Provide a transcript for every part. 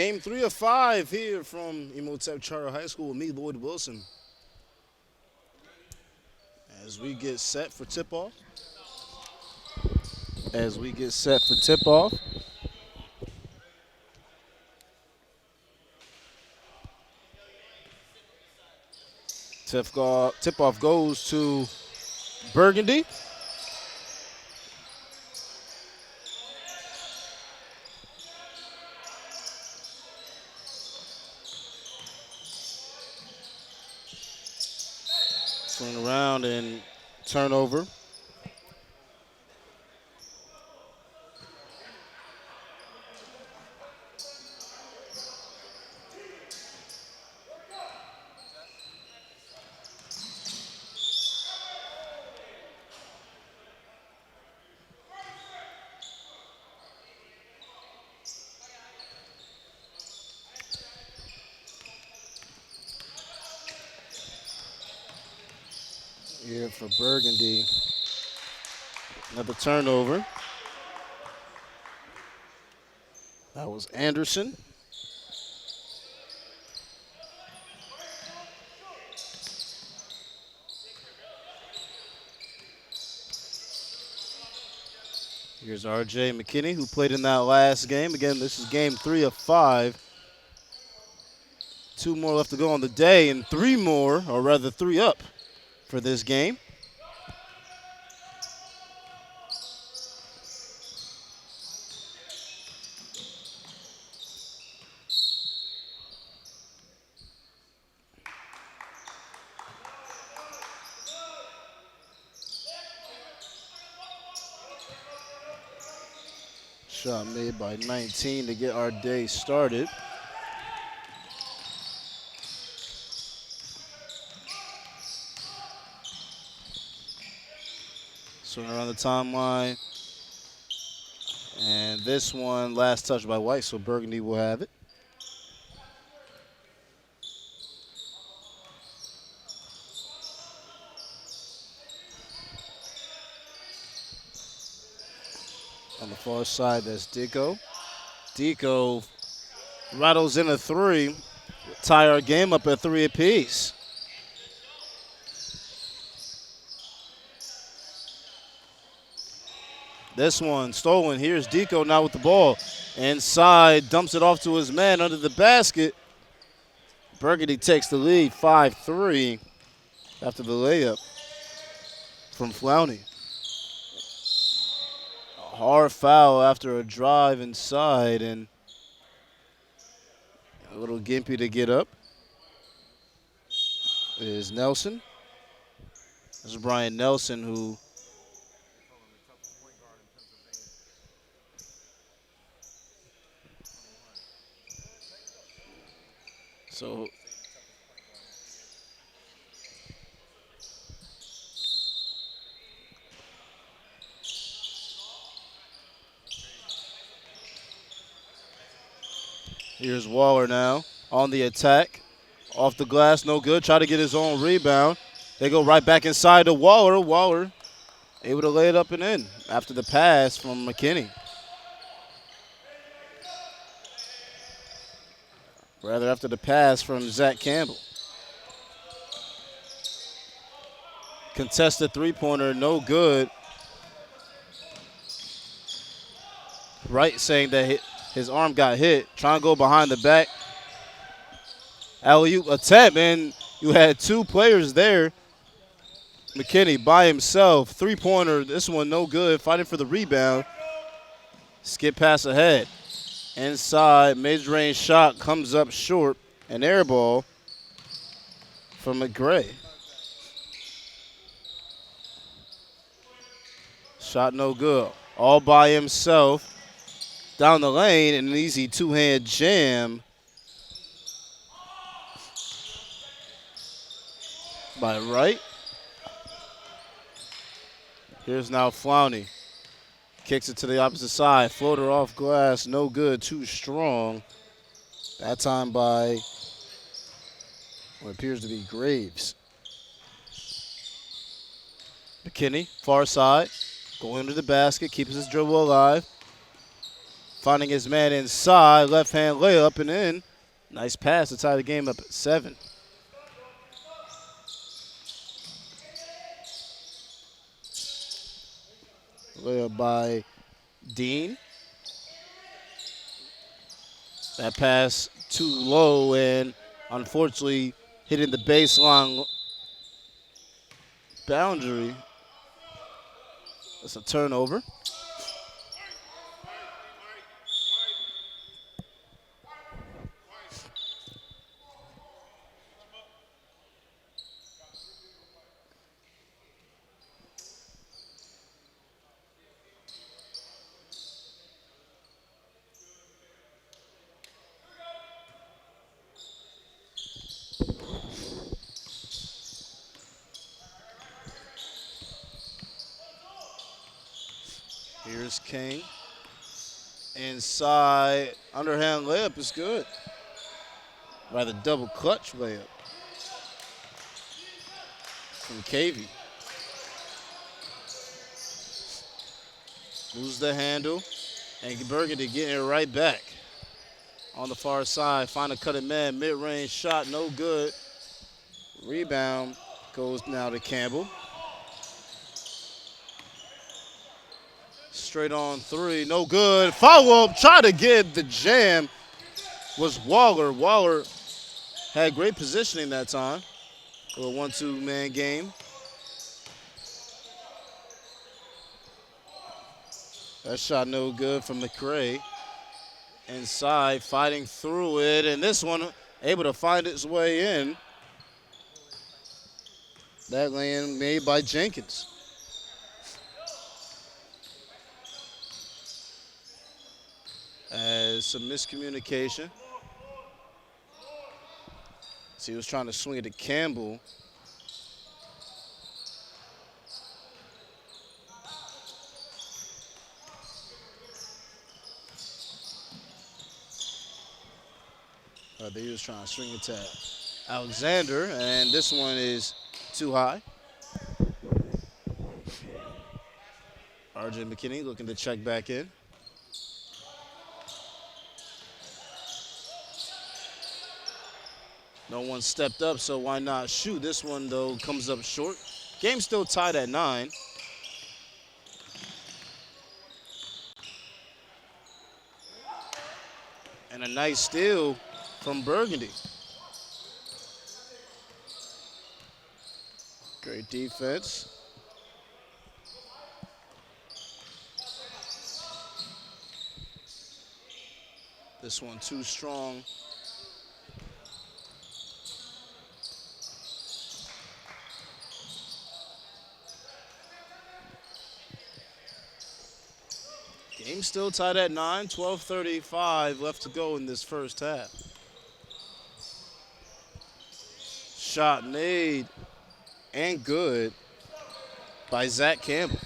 Game 3 of 5 here from Emotep Charter High School with me, Lloyd Wilson. As we get set for tip-off. Tip-off goes to Burgundy. Swing around and turnover. Here for Burgundy. Another turnover. That was Anderson. Here's RJ McKinney, who played in that last game. Again, this is game 3 of 5. 2 more left to go on the day, and 3 more, or rather 3 up for this game. Shot made by 19 to get our day started. Swing around the timeline. And this one, last touch by White, so Burgundy will have it. On the far side, that's Dico. Dico rattles in a 3. Tie our game up at 3 apiece. This one stolen. Here's Dico now with the ball. Inside, dumps it off to his man under the basket. Burgundy takes the lead 5-3 after the layup from Flowney. A hard foul after a drive inside and a little gimpy to get up. Is Nelson. This is Brian Nelson, who so here's Waller now on the attack. Off the glass, no good. Try to get his own rebound. They go right back inside to Waller. Waller able to lay it up and in after the pass from McKinney. Rather after the pass from Zach Campbell. Contested three-pointer, no good. Wright saying that his arm got hit. Trying to go behind the back. Alley-oop attempt, and you had 2 players there. McKinney by himself. Three-pointer, this one no good. Fighting for the rebound. Skip pass ahead. Inside, mid-range shot comes up short. An air ball from McGray. Shot no good. All by himself. Down the lane, and an easy 2-hand jam by Wright. Here's now Flowney. Kicks it to the opposite side. Floater off glass, no good, too strong. That time by what appears to be Graves. McKinney, far side, going into the basket, keeps his dribble alive. Finding his man inside, left hand layup and in. Nice pass to tie the game up at 7. Layup by Dean. That pass too low and unfortunately hitting the baseline boundary. That's a turnover. Here's King. Inside, underhand layup is good. Rather double clutch layup from KV. Lose the handle, and Burgundy getting it right back. On the far side, find a cutting man, mid-range shot, no good. Rebound goes now to Campbell. Straight on three, no good. Follow-up, try to get the jam, was Waller. Waller had great positioning that time. A 1-2 man game. That shot no good from McRae. Inside, fighting through it, and this one able to find its way in. That lay-in made by Jenkins. As some miscommunication. So he was trying to swing it to Campbell. He was trying to swing it to Alexander, and this one is too high. RJ McKinney looking to check back in. No one stepped up, so why not shoot? This one, though, comes up short. Game still tied at 9. And a nice steal from Burgundy. Great defense. This one too strong. Game still tied at 9, 12:35 left to go in this first half. Shot made and good by Zach Campbell,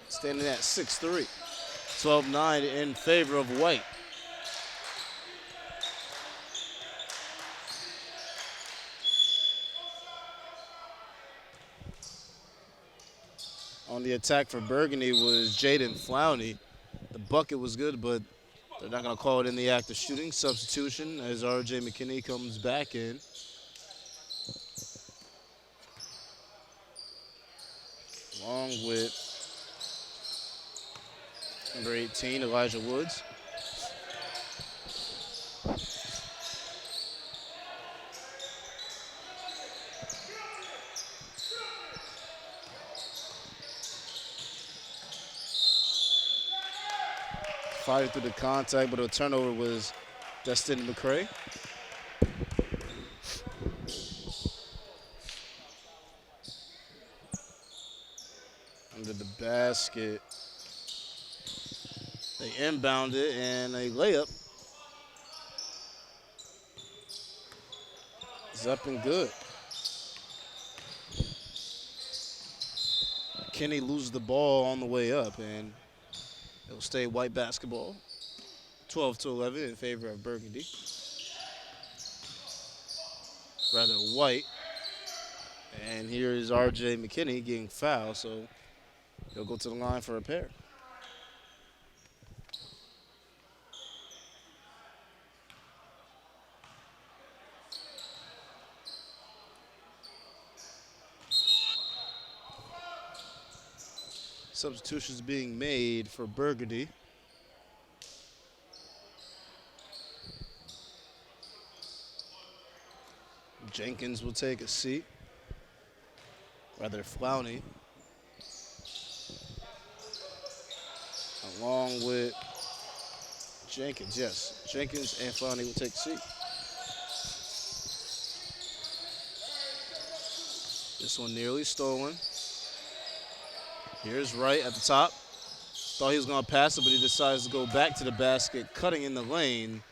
standing at 6'3". 12-9 in favor of White. On the attack for Burgundy was Jaden Flowney. The bucket was good, but they're not going to call it in the act of shooting. Substitution as RJ McKinney comes back in. Along with number 18, Elijah Woods. Fighting through the contact, but a turnover was Destin McRae. Under the basket. They inbound it and a layup is up and good. Kenny loses the ball on the way up, and it'll stay White basketball. 12-11 in favor of Burgundy. Rather White. And here is RJ McKinney getting fouled, so he'll go to the line for a pair. Substitutions being made for Burgundy. Jenkins will take a seat. Rather, Flowney. Along with Jenkins, yes. Jenkins and Flowney will take a seat. This one nearly stolen. Here's Wright at the top. Thought he was going to pass it, but he decides to go back to the basket, cutting in the lane.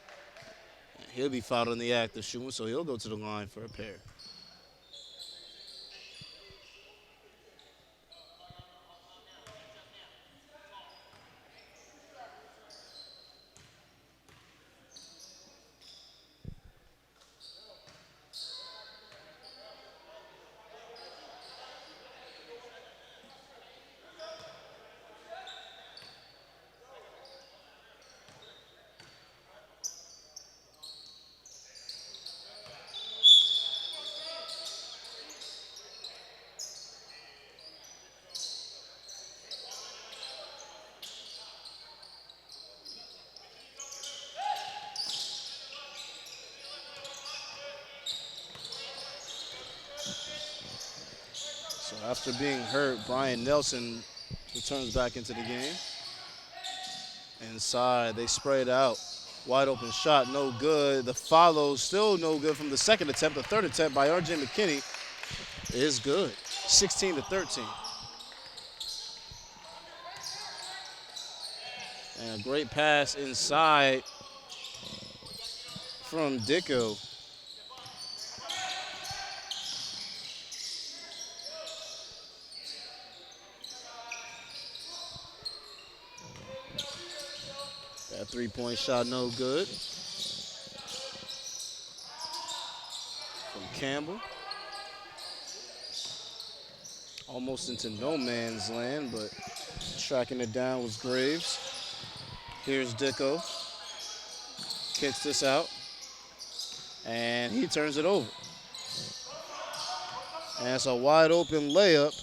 He'll be fouled in the act of shooting, so he'll go to the line for a pair. So after being hurt, Brian Nelson returns back into the game. Inside, they spray it out. Wide open shot, no good. The follow, still no good from the second attempt. The third attempt by R.J. McKinney is good. 16-13. And a great pass inside from Dicko. That three-point shot, no good. From Campbell. Almost into no man's land, but tracking it down was Graves. Here's Dicko. Kicks this out. And he turns it over. And it's a wide open layup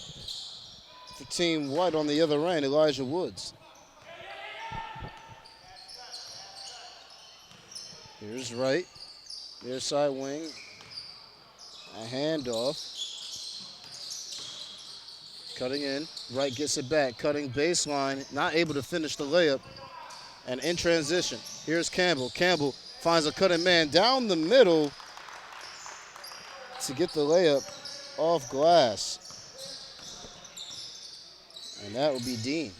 for Team White on the other end, Elijah Woods. Here's Wright, near side wing, a handoff. Cutting in, Wright gets it back, cutting baseline, not able to finish the layup. And in transition, here's Campbell. Campbell finds a cutting man down the middle to get the layup off glass. And that will be Dean.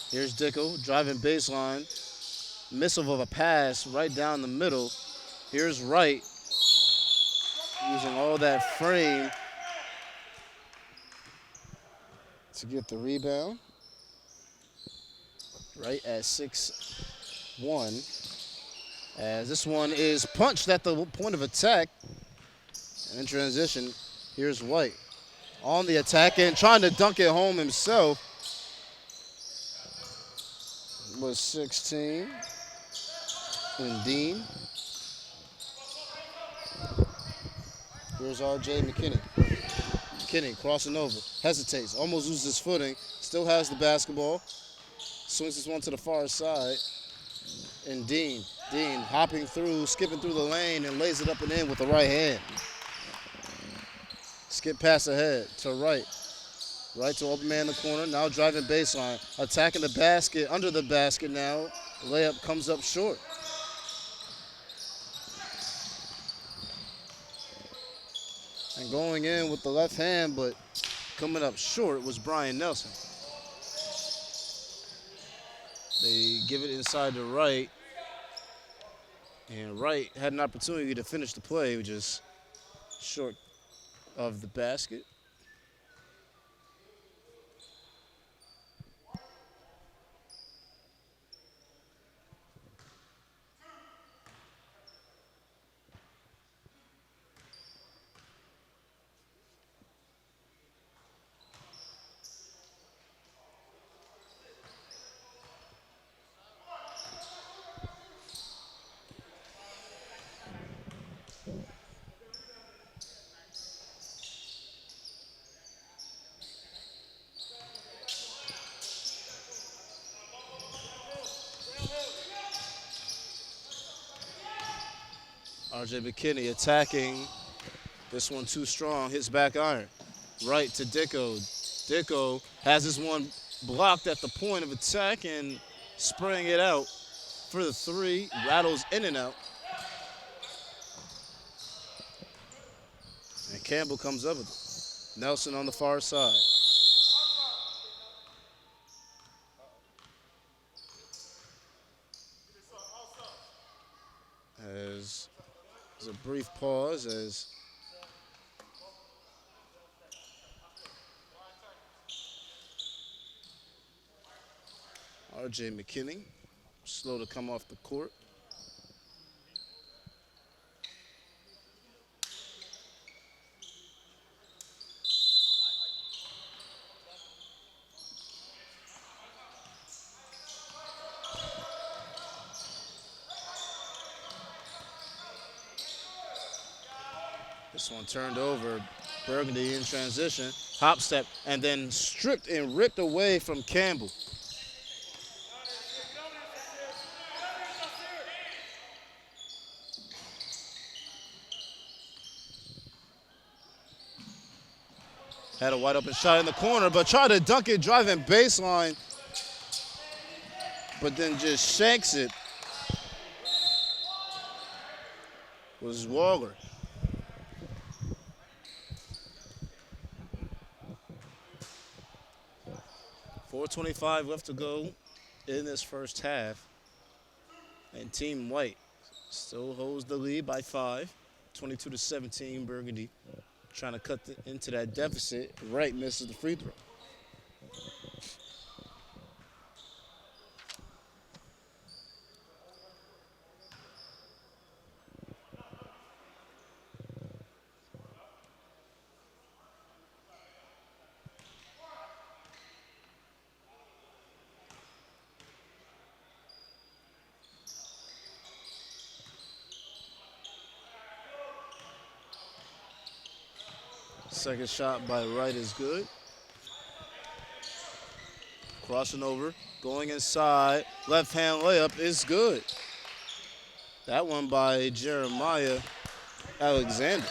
Here's Dicko, driving baseline. Missile of a pass right down the middle. Here's Wright using all that frame to get the rebound. Wright at 6'1". As this one is punched at the point of attack. And in transition, here's White on the attack and trying to dunk it home himself. Was 16. And Dean. Here's R.J. McKinney. McKinney crossing over, hesitates, almost loses his footing, still has the basketball, swings this one to the far side. And Dean hopping through, skipping through the lane and lays it up and in with the right hand. Skip pass ahead to Wright. Wright to open man in the corner, now driving baseline, attacking the basket, under the basket now. Layup comes up short. And going in with the left hand, but coming up short was Brian Nelson. They give it inside to Wright. And Wright had an opportunity to finish the play, which is short of the basket. RJ McKinney attacking. This one too strong. Hits back iron. Right to Dicko. Dicko has this one blocked at the point of attack and spraying it out for the three. Rattles in and out. And Campbell comes up with it. Nelson on the far side. As there's a brief pause as RJ McKinney slow to come off the court. This one turned over. Burgundy in transition. Hop step and then stripped and ripped away from Campbell. Had a wide open shot in the corner, but tried to dunk it driving baseline. But then just shanks it. Was Waller. .425 left to go in this first half. And Team White still holds the lead by 5. 22-17, Burgundy trying to cut into that deficit. Wright misses the free throw. Second shot by Wright is good. Crossing over, going inside. Left hand layup is good. That one by Jeremiah Alexander.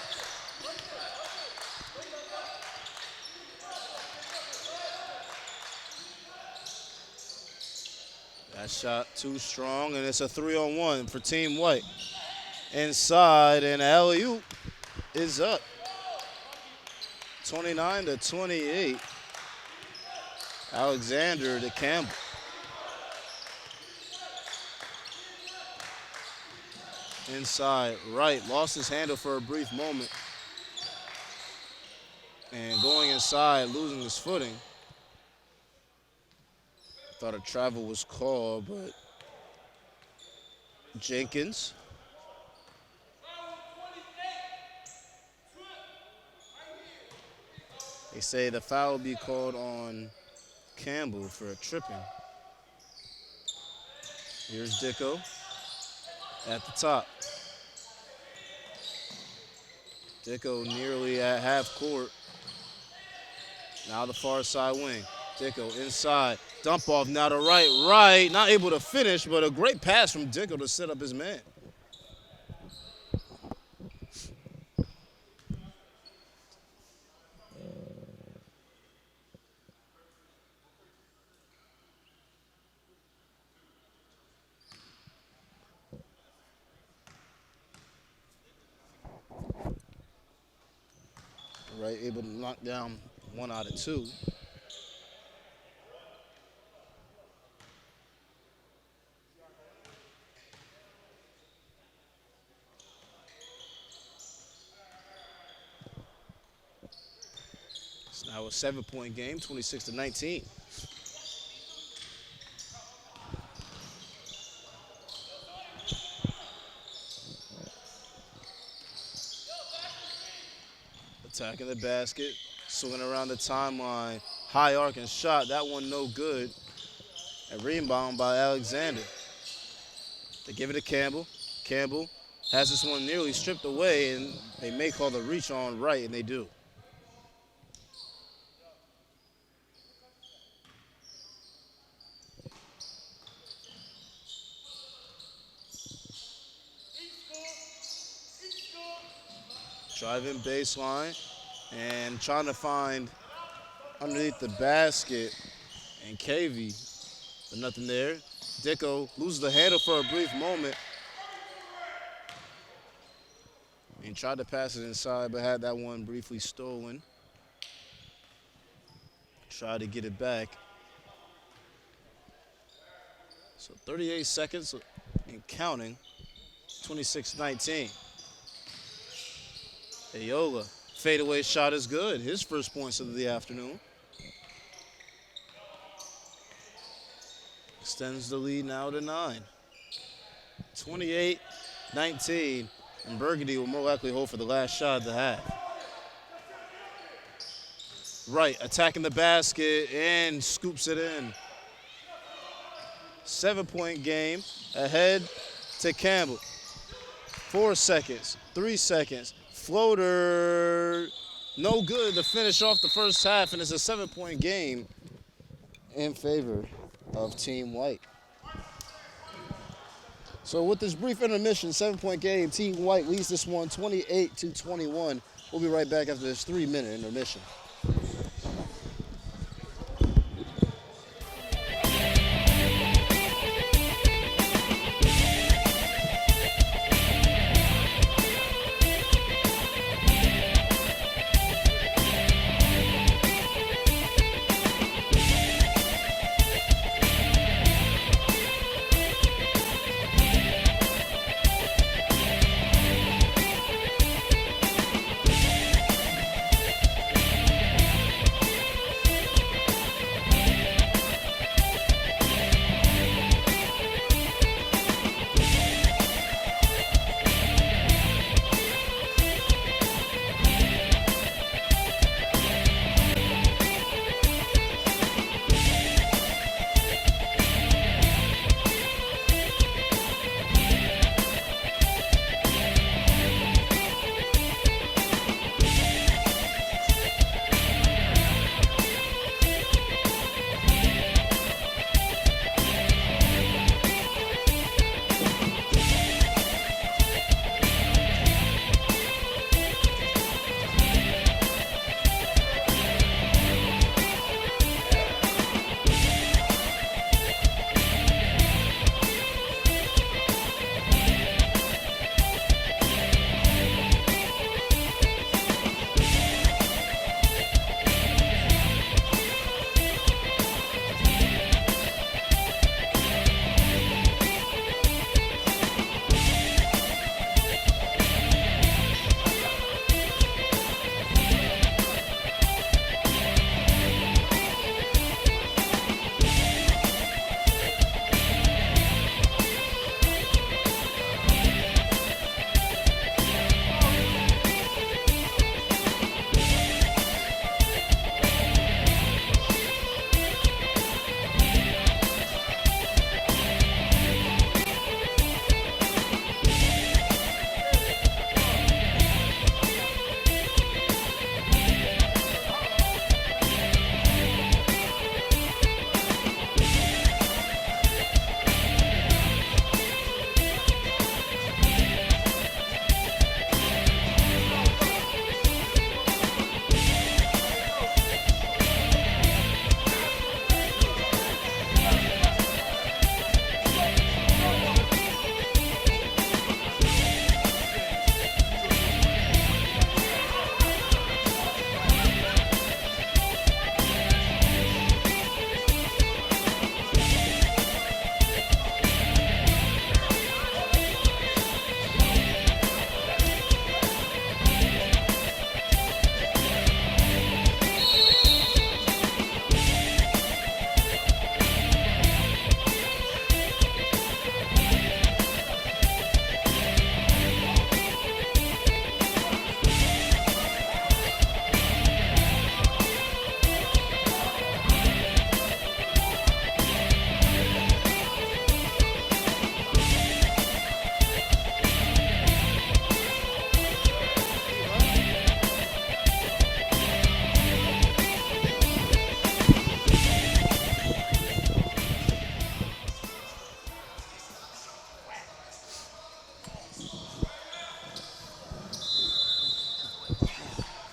That shot too strong, and it's a 3-on-1 for Team White. Inside, and alley-oop is up. 29-28. Alexander to Campbell. Inside, Wright lost his handle for a brief moment. And going inside, losing his footing. Thought a travel was called, but Jenkins. They say the foul will be called on Campbell for a tripping. Here's Dicko at the top. Dicko nearly at half court. Now the far side wing. Dicko inside. Dump off now to Wright. Wright not able to finish, but a great pass from Dicko to set up his man. Wright able to knock down 1 out of 2. It's now a 7-point game, 26-19. Attacking the basket, swinging around the timeline. High arcing shot, that one no good. And rebound by Alexander. They give it to Campbell. Campbell has this one nearly stripped away, and they may call the reach on Wright, and they do. Driving baseline and trying to find underneath the basket and KV, but nothing there. Dicko loses the handle for a brief moment and tried to pass it inside, but had that one briefly stolen. Tried to get it back. So 38 seconds and counting, 26-19. Ayola, fadeaway shot is good. His first points of the afternoon. Extends the lead now to 9. 28-19, and Burgundy will more likely hold for the last shot of the half. Wright attacking the basket and scoops it in. 7-point game, ahead to Campbell. 4 seconds, 3 seconds, floater, no good to finish off the first half, and it's a 7-point game in favor of Team White. So with this brief intermission, 7-point game, Team White leads this one 28-21. We'll be right back after this 3-minute intermission.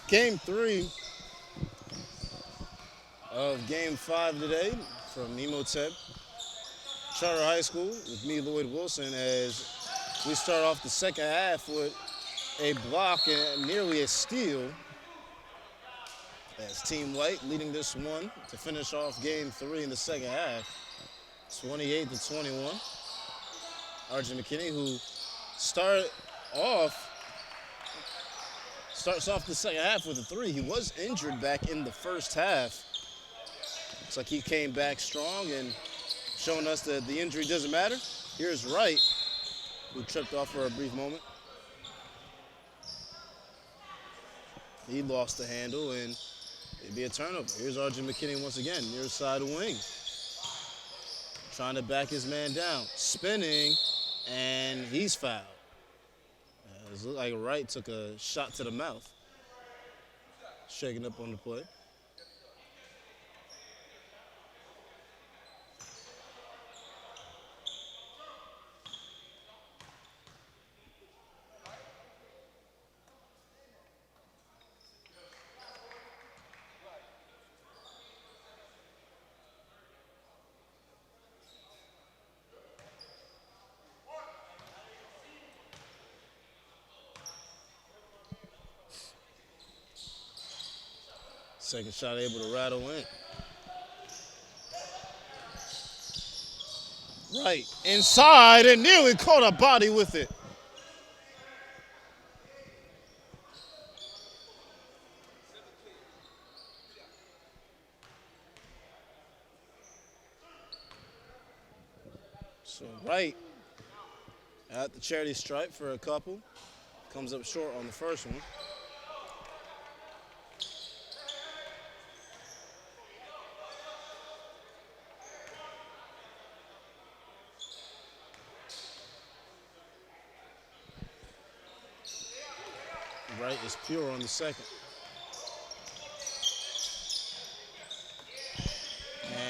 Game 3 of Game 5 today from Emotep Charter High School with me, Lloyd Wilson, as we start off the second half with a block and nearly a steal as Team White leading this one to finish off Game 3 in the second half, 28-21. RJ McKinney, who starts off the second half with a three. He was injured back in the first half. Looks like he came back strong and showing us that the injury doesn't matter. Here's Wright, who tripped off for a brief moment. He lost the handle, and it'd be a turnover. Here's RJ McKinney once again, near side wing. Trying to back his man down. Spinning, and he's fouled. It looked like Wright took a shot to the mouth. Shaking up on the play. Second shot able to rattle in. Right, inside and nearly caught a body with it. So Wright at the charity stripe for a couple. Comes up short on the first one. Wright is pure on the second.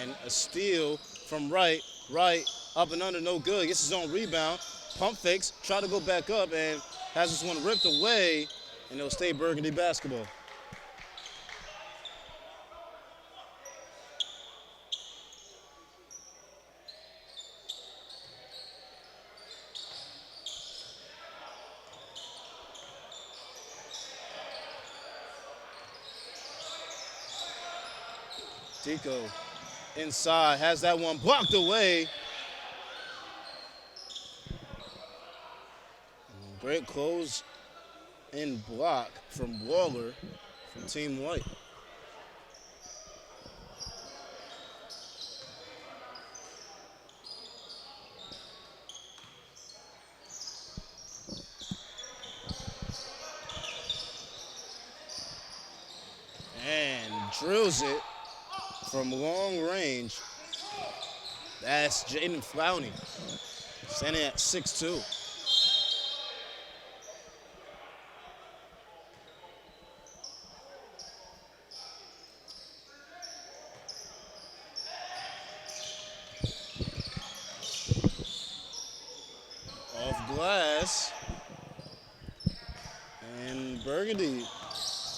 And a steal from Wright. Wright up and under, no good. Gets his own rebound. Pump fakes, try to go back up, and has this one ripped away, and it'll stay Burgundy basketball. Tico inside, has that one blocked away. Great close in block from Waller from Team White. And drills it from long range. That's Jaden Flowney, standing at 6'2". Off glass. And Burgundy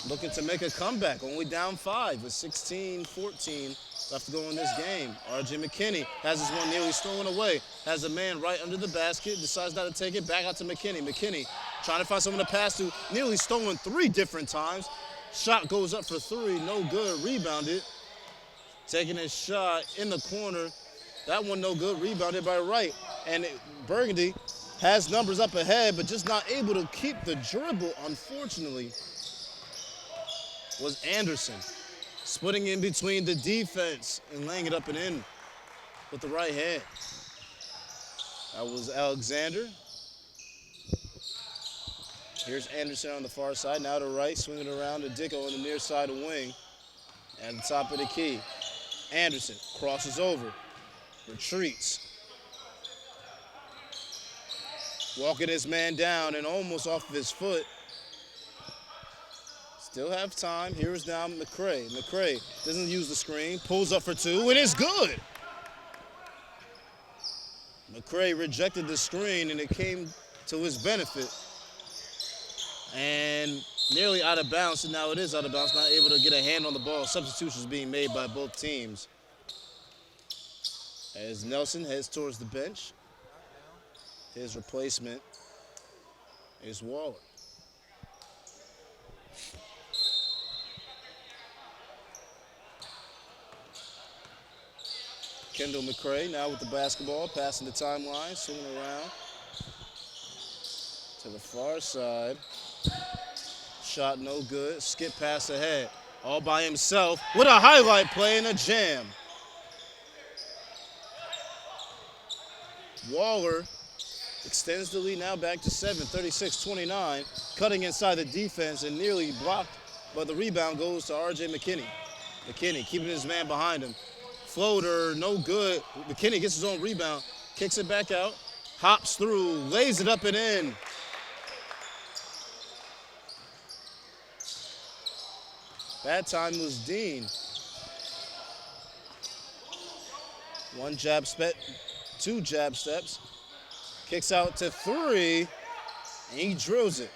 looking to make a comeback, only down 5 with 16-14 left to go in this game. RJ McKinney has this one nearly stolen away. Has a man right under the basket, decides not to take it, back out to McKinney. McKinney trying to find someone to pass to, nearly stolen 3 different times. Shot goes up for 3, no good, rebounded. Taking his shot in the corner. That one no good, rebounded by Wright. And Burgundy has numbers up ahead, but just not able to keep the dribble, unfortunately. Was Anderson, splitting in between the defense and laying it up and in with the right hand. That was Alexander. Here's Anderson on the far side, now to right, swinging around to Dicko on the near side of wing. At the top of the key. Anderson crosses over, retreats. Walking his man down and almost off of his foot. Still have time. Here's down McCray. McCray doesn't use the screen. Pulls up for 2, and it's good. McCray rejected the screen, and it came to his benefit. And Nearly out of bounds, and now it is out of bounds, not able to get a hand on the ball. Substitutions being made by both teams. As Nelson heads towards the bench, his replacement is Waller. Kendall McCray now with the basketball, passing the timeline, swinging around to the far side. Shot no good, skip pass ahead. All by himself with a highlight play and a jam. Waller extends the lead now back to 7, 36-29, cutting inside the defense and nearly blocked, but the rebound goes to R.J. McKinney. McKinney keeping his man behind him. Floater, no good. McKinney gets his own rebound, kicks it back out, hops through, lays it up and in. That time was Dean. One jab step, two jab steps. Kicks out to three, and he drills it.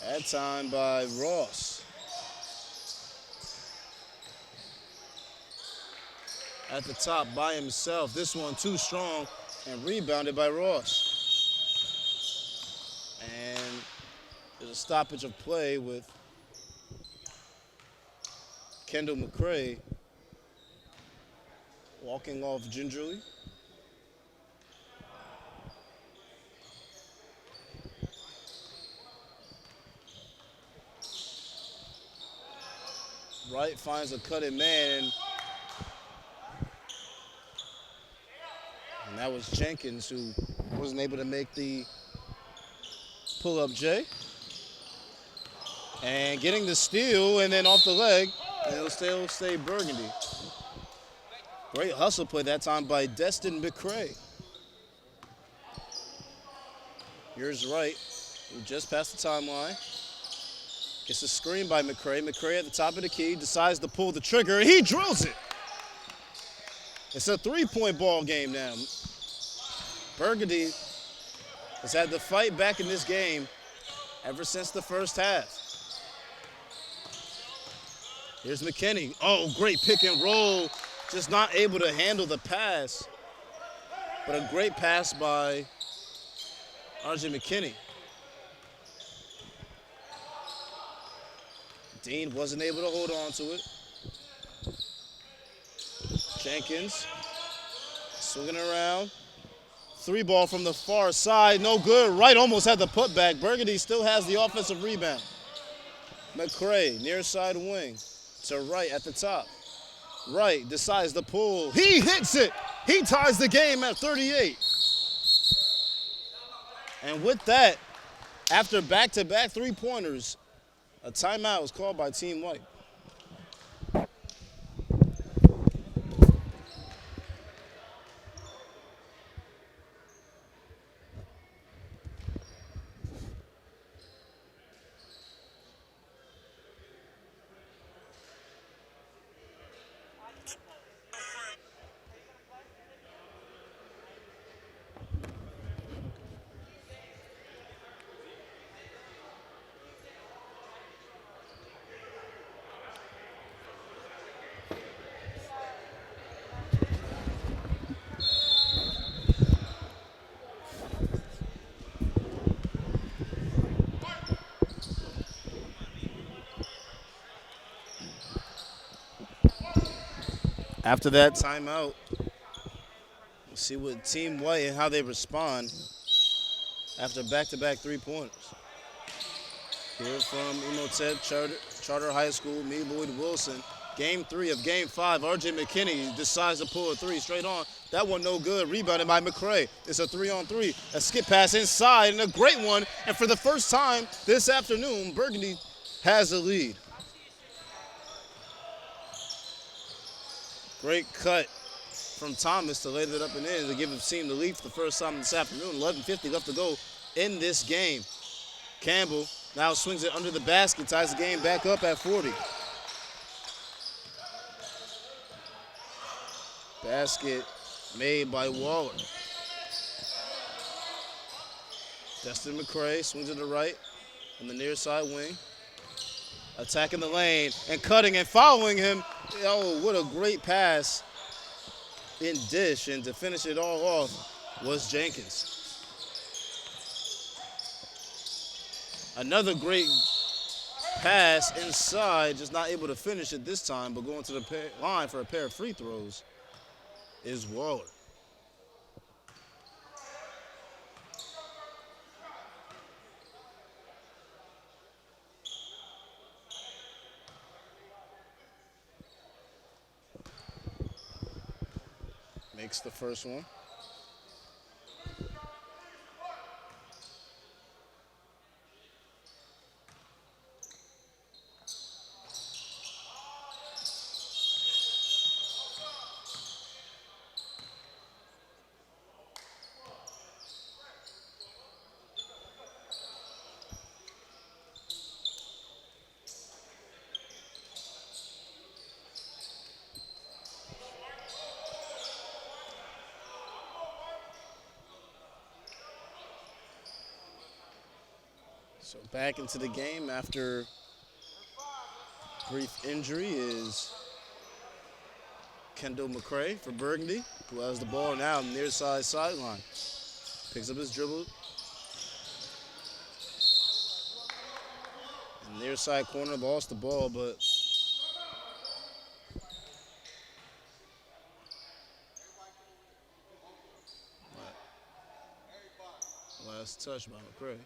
That time by Ross. At the top by himself. This one too strong and rebounded by Ross. And there's a stoppage of play with Kendall McCray walking off gingerly. Wright finds a cutting man, and that was Jenkins who wasn't able to make the pull-up J. And getting the steal and then off the leg, and it'll stay Burgundy. Great hustle play that time by Destin McCray. Here's Wright, who just passed the timeline. Gets a screen by McCray. McCray at the top of the key, decides to pull the trigger, and he drills it. It's a three-point ball game now. Burgundy has had to fight back in this game ever since the first half. Here's McKinney. Oh, great pick and roll. Just not able to handle the pass. But a great pass by R.J. McKinney. Dean wasn't able to hold on to it. Jenkins swinging around. Three ball from the far side, no good. Wright almost had the putback. Burgundy still has the offensive rebound. McCray, near side wing to Wright at the top. Wright decides to pull. He hits it. He ties the game at 38. And with that, after back-to-back three-pointers, a timeout was called by Team White. After that timeout, we'll see what Team White and how they respond after back-to-back three-pointers. Here from Imhotep Charter High School, me, Lloyd Wilson. Game 3 of Game 5, R.J. McKinney decides to pull a three straight on. That one no good, rebounded by McCray. It's a 3-on-3, a skip pass inside, and a great one. And for the first time this afternoon, Burgundy has a lead. Great cut from Thomas to lay it up and in to give his team the lead for the first time this afternoon. 11:50 left to go in this game. Campbell now swings it under the basket, ties the game back up at 40. Basket made by Waller. Destin McCray swings it to the right, on the near side wing. Attacking the lane and cutting and following him. Oh, what a great pass in dish, and to finish it all off was Jenkins. Another great pass inside, just not able to finish it this time, but going to the line for a pair of free throws is Waller. Makes the first one. So back into the game after brief injury is Kendall McCray for Burgundy, who has the ball now on the near side sideline. Picks up his dribble. And near side corner lost the ball, but last touch by McCray.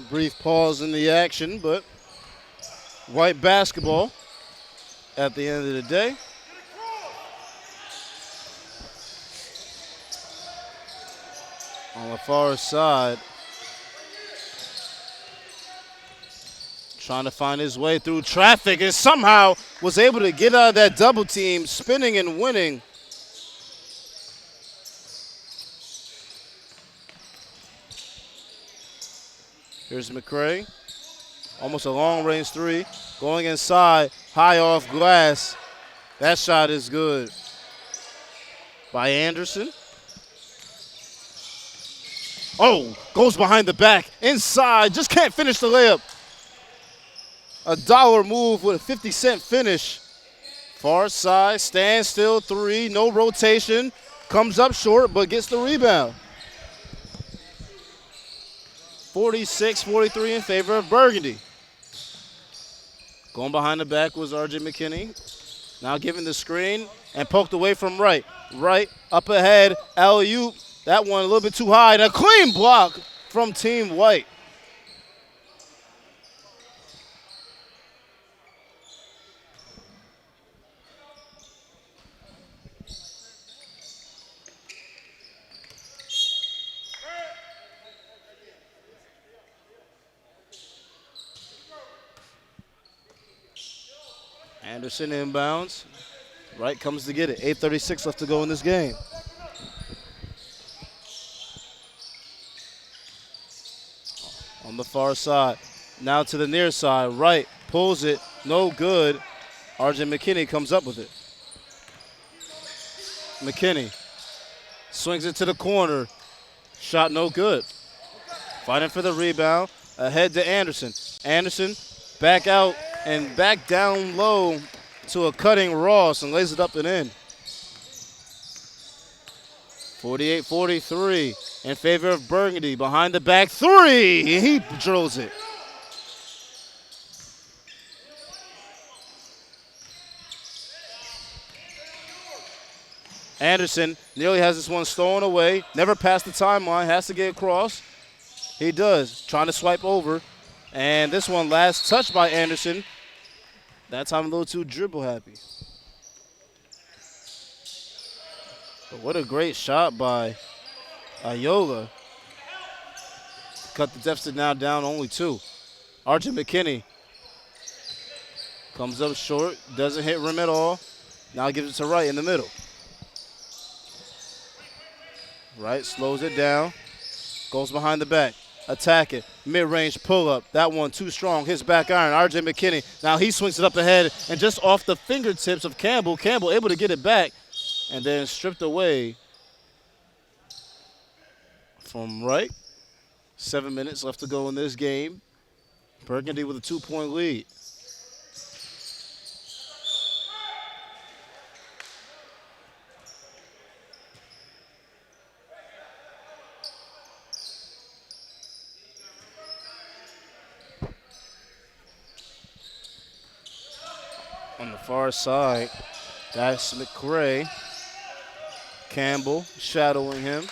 Brief pause in the action, but White basketball at the end of the day. On the far side, trying to find his way through traffic and somehow was able to get out of that double team, spinning and winning. Here's McCray, almost a long-range three, going inside, high off glass. That shot is good by Anderson. Oh, goes behind the back, inside, just can't finish the layup. A dollar move with a 50-cent finish. Far side, standstill three, no rotation. Comes up short, but gets the rebound. 46-43 in favor of Burgundy. Going behind the back was R.J. McKinney. Now giving the screen and poked away from right. Right, up ahead, alley-oop. That one a little bit too high. And a clean block from Team White. Anderson inbounds. Wright comes to get it. 8:36 left to go in this game. On the far side. Now to the near side. Wright pulls it. No good. R.J. McKinney comes up with it. McKinney swings it to the corner. Shot no good. Fighting for the rebound. Ahead to Anderson. Anderson back out and back down low to a cutting Ross and lays it up and in. 48-43 in favor of Burgundy. Behind the back three. He drills it. Anderson nearly has this one stolen away. Never passed the timeline. Has to get across. He does. Trying to swipe over. And this one last touched by Anderson. That time a little too dribble happy. But what a great shot by Ayola. Cut the deficit now down only 2. RJ McKinney comes up short. Doesn't hit rim at all. Now gives it to Wright in the middle. Wright slows it down. Goes behind the back. Attack it. Mid-range pull-up. That one too strong. Hits back iron. RJ McKinney. Now he swings it up ahead and just off the fingertips of Campbell. Campbell able to get it back and then stripped away from Wright. 7 minutes left to go in this game. Burgundy with a 2-point lead. On the far side, that's McCray. Campbell shadowing him.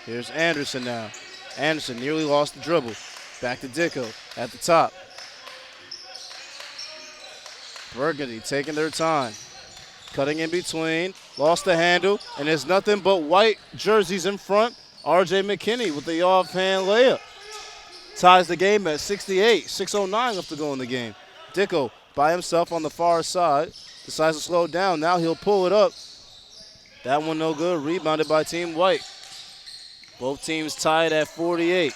Here's Anderson now. Anderson nearly lost the dribble. Back to Dicko at the top. Burgundy taking their time. Cutting in between. Lost the handle. And there's nothing but white jerseys in front. RJ McKinney with the offhand layup. Ties the game at 68. 6:09 left to go in the game. Dicko by himself on the far side. Decides to slow down. Now he'll pull it up. That one no good. Rebounded by Team White. Both teams tied at 48.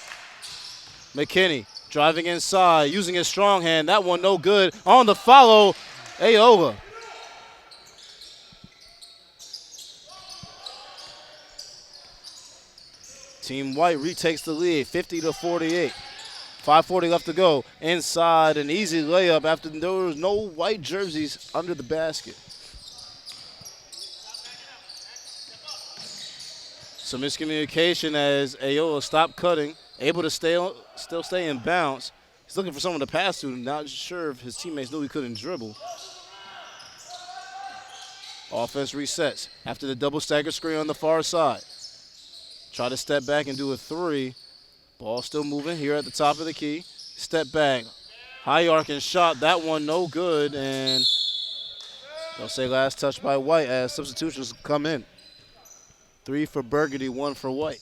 McKinney driving inside, using his strong hand. That one no good. On the follow, Ayola. Team White retakes the lead, 50-48. 5:40 left to go. Inside, an easy layup after there was no white jerseys under the basket. Some miscommunication as Ayola stopped cutting, able to still stay in bounds. He's looking for someone to pass to, not sure if his teammates knew he couldn't dribble. Offense resets after the double stagger screen on the far side. Try to step back and do a three. Ball still moving here at the top of the key. Step back. High arcing shot. That one no good. And they'll say last touch by White as substitutions come in. 3 for Burgundy, 1 for White.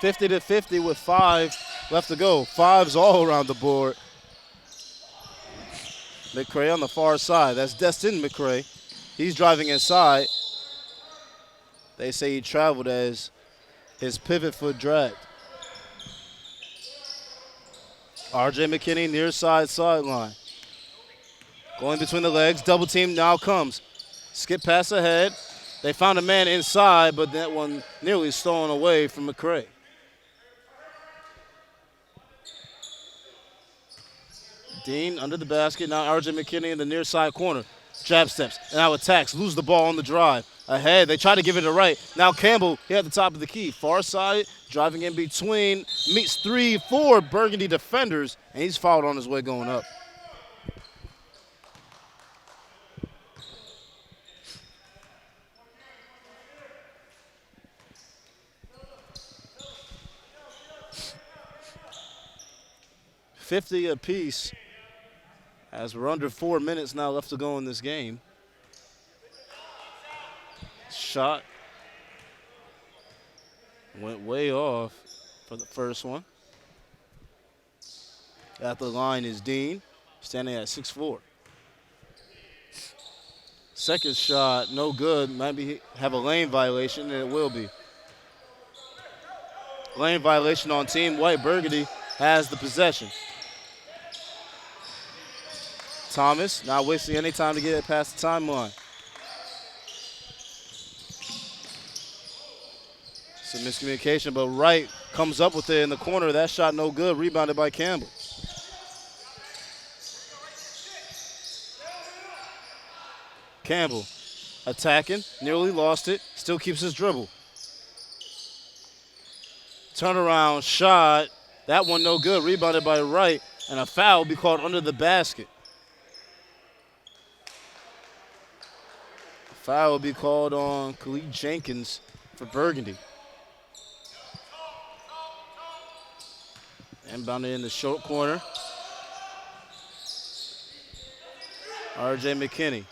(50-50) with 5 left to go. 5s all around the board. McCray on the far side. That's Destin McCray. He's driving inside. They say he traveled as his pivot foot dragged. RJ McKinney near sideline. Going between the legs. Double team now comes. Skip pass ahead. They found a man inside, but that one nearly stolen away from McCray. Dean under the basket. Now RJ McKinney in the near side corner. Jab steps. Now attacks. Lose the ball on the drive. Ahead. They try to give it to Wright. Now Campbell here at the top of the key. Far side. Driving in between. Meets 3-4 Burgundy defenders. And he's fouled on his way going up. $50 apiece. As we're under 4 minutes now left to go in this game. Shot went way off for the first one. At the line is Dean, standing at 6'4". Second shot, no good. Might have a lane violation, and it will be. Lane violation on Team White. Burgundy has the possession. Thomas not wasting any time to get it past the timeline. Some miscommunication, but Wright comes up with it in the corner. That shot no good. Rebounded by Campbell. Campbell attacking, nearly lost it, still keeps his dribble. Turnaround shot, that one no good, rebounded by Wright, and a foul will be called under the basket. Foul will be called on Khalid Jenkins for Burgundy. Inbounded in the short corner. R.J. McKinney.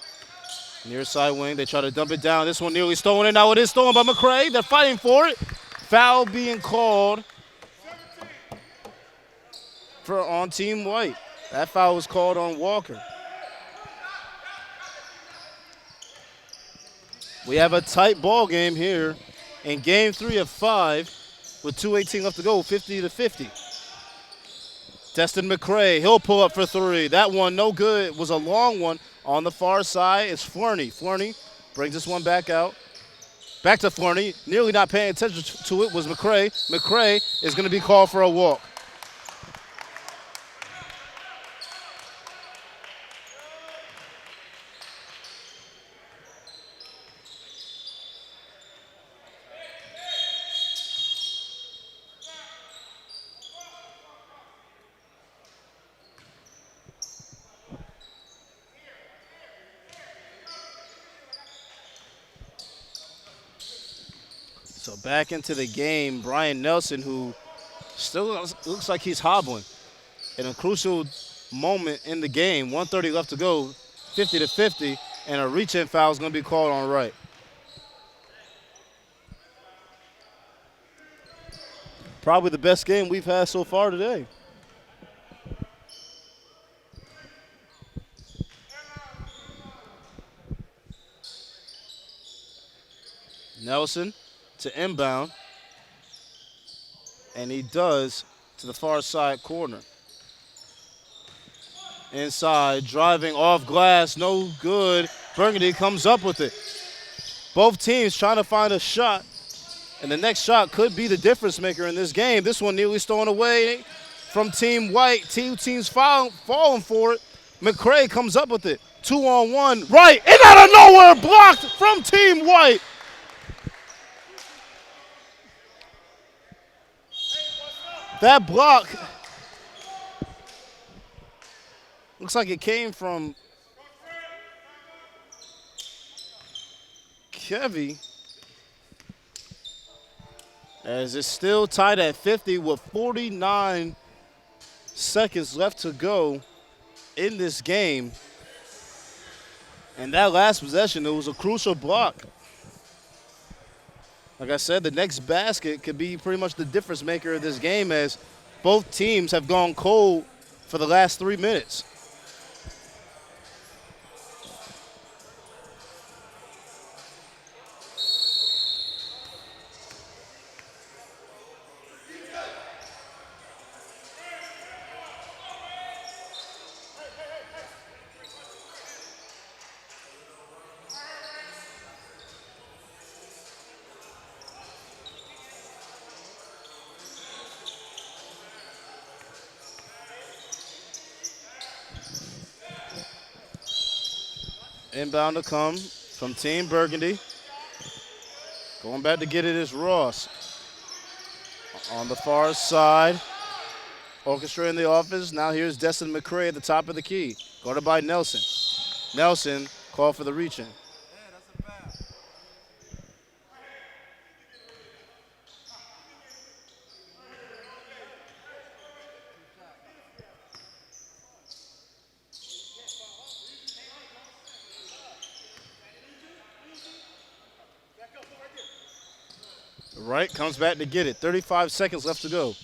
Near side wing, they try to dump it down. This one nearly stolen, and now it is stolen by McCray. They're fighting for it. Foul being called on Team White. That foul was called on Walker. We have a tight ball game here in game 3 of 5 with 2:18 left to go, 50-50. Destin McCray, he'll pull up for 3. That one no good. It was a long one. On the far side, it's Flurney. Flurney brings this one back out. Back to Flurney. Nearly not paying attention to it was McCray. McCray is going to be called for a walk. So back into the game, Brian Nelson, who still looks like he's hobbling. In a crucial moment in the game, 1:30 left to go, 50-50, and a reach-in foul is going to be called on Wright. Probably the best game we've had so far today. Nelson to inbound, and he does to the far side corner. Inside, driving off glass, no good. Burgundy comes up with it. Both teams trying to find a shot, and the next shot could be the difference maker in this game. This one nearly stolen away from Team White. Two teams falling for it. McCray comes up with it. 2-on-1, right, and out of nowhere, blocked from Team White. That block looks like it came from Kevy, as it's still tied at 50 with 49 seconds left to go in this game. And that last possession, it was a crucial block. Like I said, the next basket could be pretty much the difference maker of this game, as both teams have gone cold for the last 3 minutes. Inbound to come from Team Burgundy. Going back to get it is Ross. On the far side, orchestrating the offense. Now here's Destin McCray at the top of the key. Guarded by Nelson. Nelson called for the reach-in. Wright comes back to get it. 35 seconds left to go.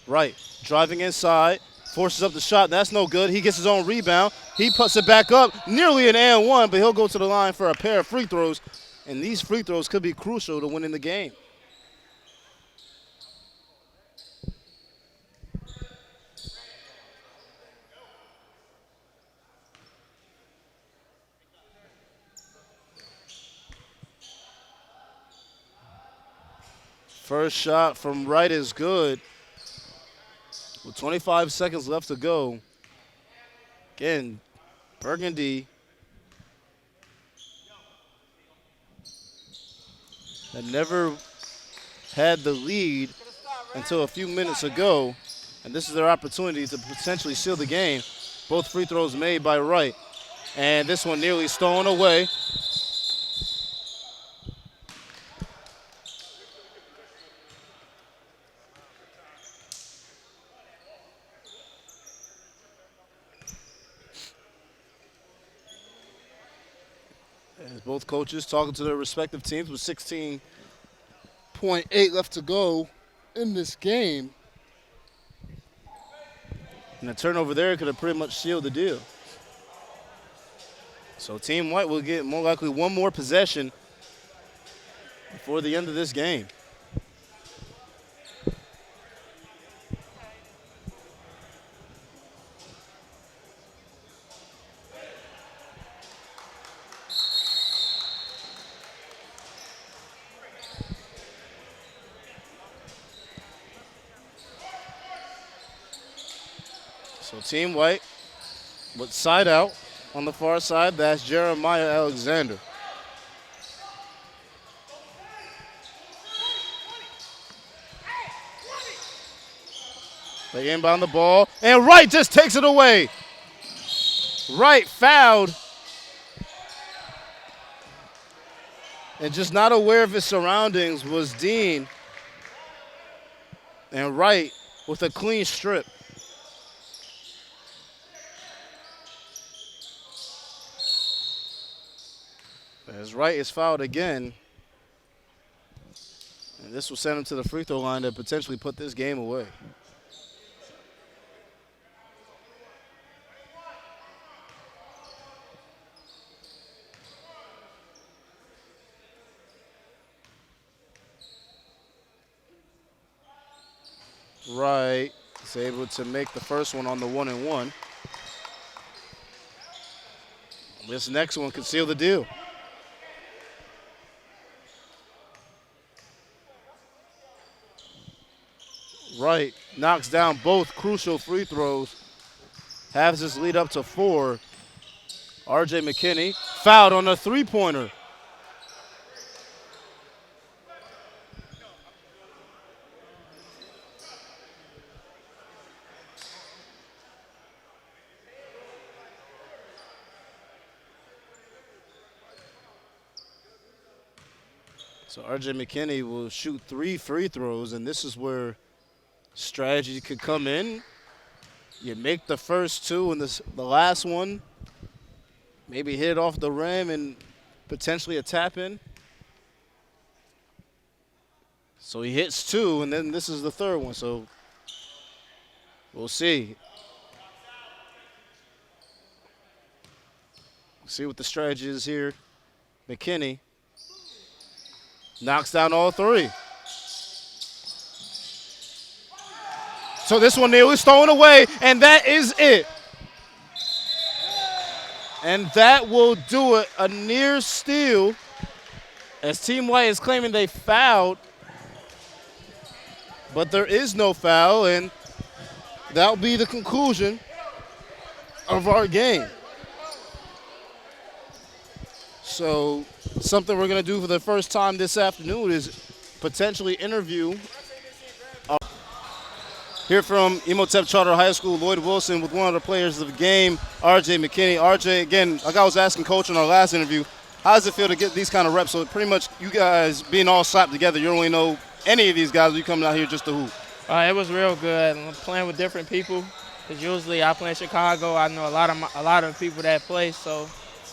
Wright driving inside, forces up the shot. That's no good. He gets his own rebound. He puts it back up, nearly an and one, but he'll go to the line for a pair of free throws. And these free throws could be crucial to winning the game. First shot from right is good. With 25 seconds left to go. Again, Burgundy had never had the lead until a few minutes ago, and this is their opportunity to potentially seal the game. Both free throws made by Wright, and this one nearly stolen away. As both coaches talking to their respective teams with 16.8 left to go in this game. And a turnover there could have pretty much sealed the deal. So Team White will get more likely one more possession before the end of this game. So Team White with side out on the far side. That's Jeremiah Alexander. They inbound the ball, and Wright just takes it away. Wright fouled and just not aware of his surroundings was Dean. And Wright with a clean strip. As Wright is fouled again. And this will send him to the free throw line to potentially put this game away. Wright is able to make the first one on the 1-and-1. This next one could seal the deal. Wright knocks down both crucial free throws, has his lead up to 4. RJ McKinney fouled on a three-pointer. So RJ McKinney will shoot 3 free throws, and this is where strategy could come in. You make the first 2, and the last one, maybe hit it off the rim and potentially a tap in. So he hits 2, and then this is the third one. So we'll see. See what the strategy is here. McKinney knocks down all 3. So this one nearly stolen away, and that is it. And that will do it. A near steal, as Team White is claiming they fouled, but there is no foul, and that'll be the conclusion of our game. So something we're going to do for the first time this afternoon is potentially interview here from Emotep Charter High School, Lloyd Wilson, with one of the players of the game, RJ McKinney. RJ, again, like I was asking Coach in our last interview, how does it feel to get these kind of reps? So pretty much you guys being all slapped together, you don't really know any of these guys when you coming out here just to hoop. It was real good. Playing with different people, because usually I play in Chicago. I know a lot of people that play. So,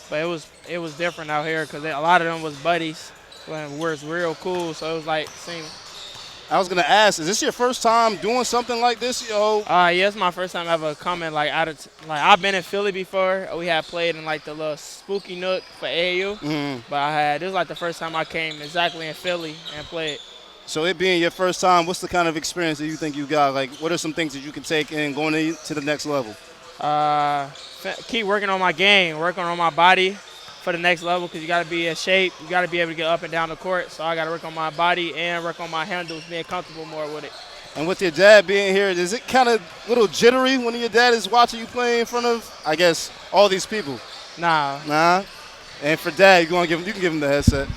but it was different out here because a lot of them was buddies. Where it's real cool. So it was like same. I was gonna ask, is this your first time doing something like this, yo? Yeah, it's my first time ever coming I've been in Philly before. We had played in like the little spooky nook for AAU, but this was like the first time I came exactly in Philly and played. So it being your first time, what's the kind of experience that you think you got? Like, what are some things that you can take in going to the next level? Keep working on my game, working on my body, for the next level because you got to be in shape. You got to be able to get up and down the court. So I got to work on my body and work on my handles, being comfortable more with it. And with your dad being here, is it kind of a little jittery when your dad is watching you play in front of, I guess, all these people? Nah. Nah. And for Dad, you can give him the headset.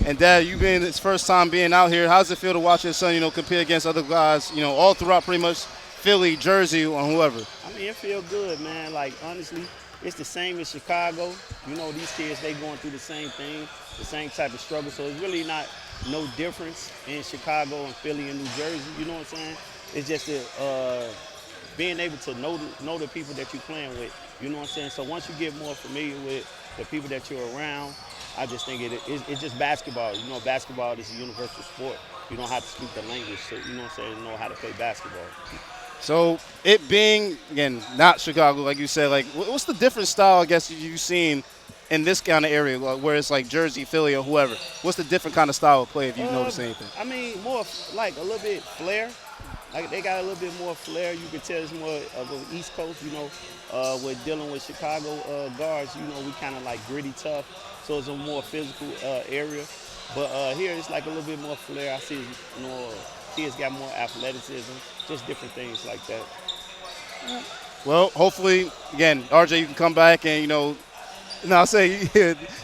And Dad, you being his first time being out here, how does it feel to watch your son, compete against other guys, all throughout pretty much Philly, Jersey, or whoever? I mean, it feel good, man. Like, honestly, it's the same as Chicago. These kids, they going through the same thing, the same type of struggle. So it's really not no difference in Chicago and Philly and New Jersey. You know what I'm saying? It's just being able to know the people that you're playing with. You know what I'm saying? So once you get more familiar with the people that you're around, I just think it's just basketball. Basketball is a universal sport. You don't have to speak the language, so you know what I'm saying, to know how to play basketball. So it being, again, not Chicago, like you said, like what's the different style, I guess, you've seen in this kind of area, where it's like Jersey, Philly, or whoever? What's the different kind of style of play, if you notice anything? I mean, more like a little bit flair. Like they got a little bit more flair. You can tell it's more of an East Coast, with dealing with Chicago guards, we kind of like gritty tough. So it's a more physical area. But here it's like a little bit more flair. I see, kids got more athleticism, just different things like that. Well, hopefully, again, RJ, you can come back and, I'll say,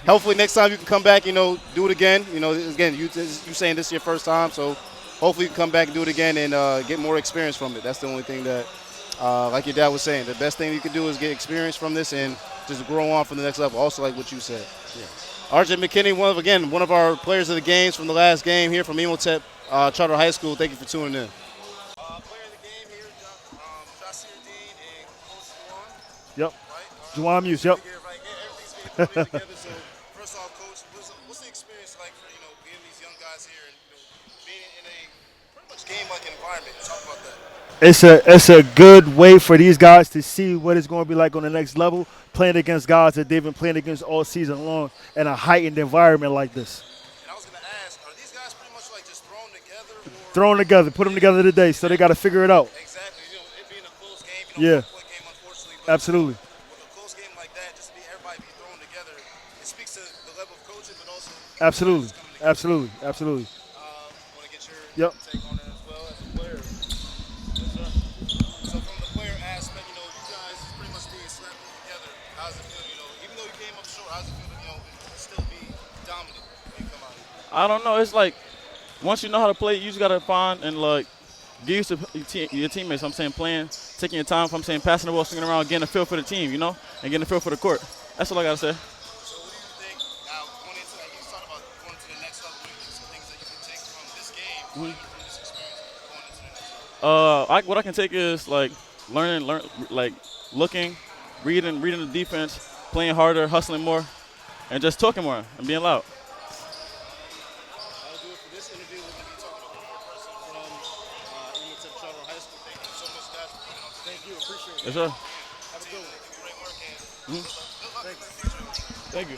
hopefully next time you can come back, do it again. Again, you saying this is your first time, so hopefully you can come back and do it again and get more experience from it. That's the only thing that, like your dad was saying, the best thing you can do is get experience from this and just grow on from the next level, also like what you said. Yeah. RJ McKinney, one of our players of the games from the last game here from Emotep Charter High School. Thank you for tuning in. Player of the game here, Jasir Dean and Coach Juwan. Yep. Right? Juwan Muse, yep. Everything's getting put together. So first off, Coach, what's the experience like for being these young guys here and being in a pretty much game-like environment? Talk about that. It's a good way for these guys to see what it's going to be like on the next level, playing against guys that they've been playing against all season long in a heightened environment like this. And I was going to ask, are these guys pretty much like just thrown together? Or? Thrown together, put them together today, so they got to figure it out. Exactly. It being a close game, Yeah. One game, unfortunately. But Absolutely. With a close game like that, just to be everybody be thrown together, it speaks to the level of coaching, but also Absolutely. Absolutely. Absolutely. Want to get your Yep. take on it as well as a player. So from the player aspect, you guys pretty much being slapped together. How does it feel? Even though you came up short, how does it feel to still be dominant when you come out here? I don't know. It's like once you know how to play, you just gotta find and like get used to your teammates. I'm saying playing, taking your time. I'm saying passing the ball, swinging around, getting a feel for the team, and getting a feel for the court. That's all I gotta say. So what do you think going into that? You talked about going to the next level. What do you think some things that you can take from this game, from this experience, going into the next level? What I can take is like learning, like looking, reading the defense, playing harder, hustling more, and just talking more and being loud. That'll do it for this interview. We're going to be talking to one more person from Emotep Charter High School. Thank you so much, guys, for coming on. Thank you. Appreciate it. Yes, sir. Have a good one. Great work, and Mhm. good luck in the future. Thank you.